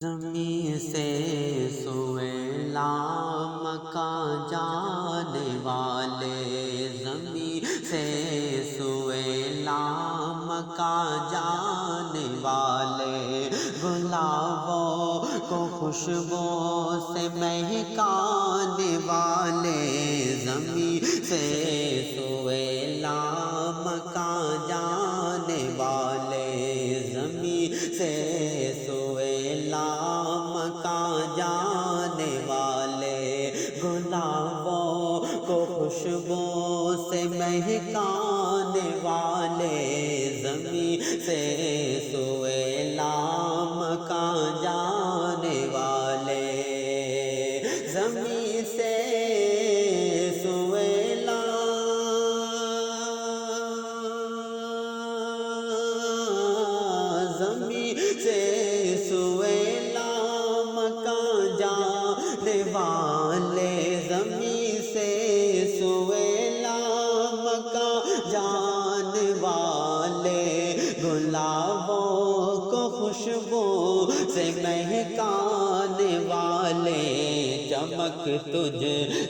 زمین سے سوئے لام کا جانے والے، زمین سے سوئے لام کا جانے والے، گلابوں کو خوشبو سے مہکانے والے، زمین سے سوئے لام کا جانے والے، زمین سے سوئے لام کا جانے والے، گلابوں کو خوشبو سے مہکانے والے، زمین سے سوئے لام کا جانے والے، زمین سے سوئے زمین سے سوئے لام کا جانے والے، زمین سے سوئے لام کا جانے والے، گلابوں کو خوشبو سے مہکانے والے، چمک تجھ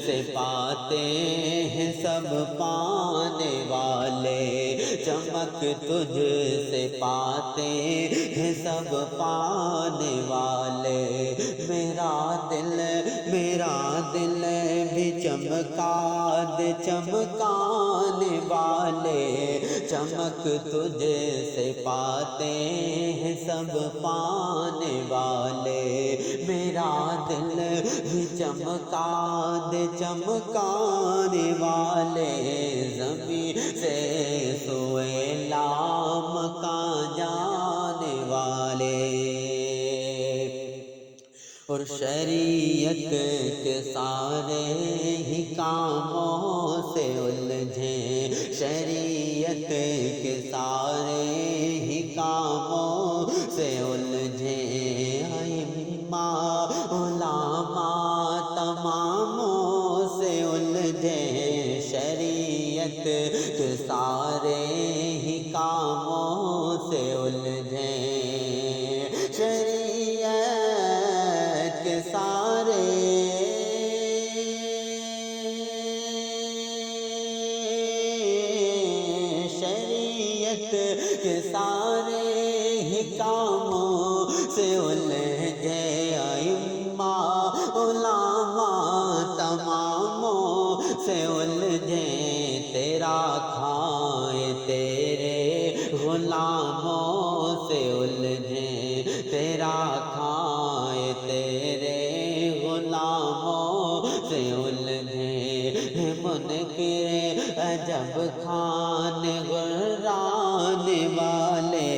سے پاتے ہیں سب پانے والے، چمک تجھ سے پاتے ہیں سب پانے والے، میرا دل بھی چمکا دے چمکانے والے، چمک تجھ سے پاتے ہیں سب پانے والے، میرا دل بھی چمکا دے چمکانے والے، زمین سے سوئے لام کا جانے والے، اور شریعت کے سارے ہی کاموں سے الجھے، شریعت کے سارے ہی کاموں سے الجھے، علماء علماء تماموں سے الجھے، شریعت کے سارے ہی کاموں سے الجھے، شریعت کے سارے شریعت کے سارے ہی کاموں سے الجھے، ائمہ علماء تماموں سے الجھے، تیرا کھائے تیرے غلاموں سے الجھے، تیرا کھائے تیرے غلاموں سے الجھے، منکر عجب خان غرانے والے،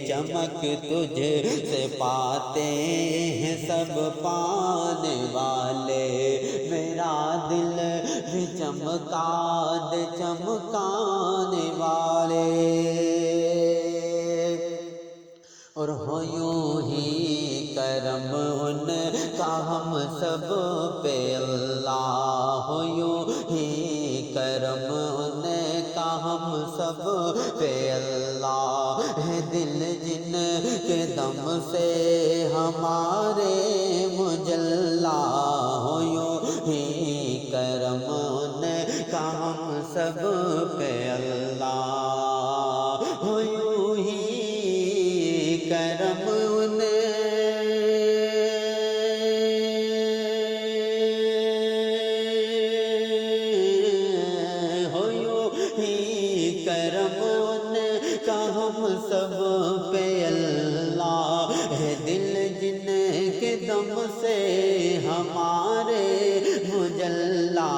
چمک تجھ سے پاتے ہیں سب پانے والے، میرا دل بھی چمکا دے چمکانے والے، اور ہو یوں ہی کرم ان کا ہم سب پہ اللہ، ہو یوں ہی کرم ان کا ہم سب پہ اللہ، ہے دل جن کے دم سے ہمارے مجلا، ہو یوں ہی کرم ان کا ہم سب پہ اللہ، ہو یوں ہی کرم ان ہو یوں ہی کرم ان کا ہم سب پہ اللہ، ہے دل جن کے دم سے ہمارے مجلا،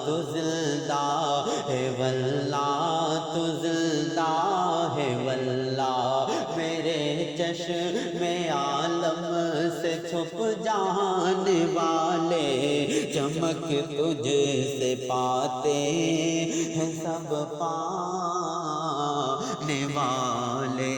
تو زندہ ہے واللہ تو زندہ ہے واللہ، میرے چشم عالم سے چھپ جانے والے، چمک تجھ سے پاتے ہیں سب پانے والے۔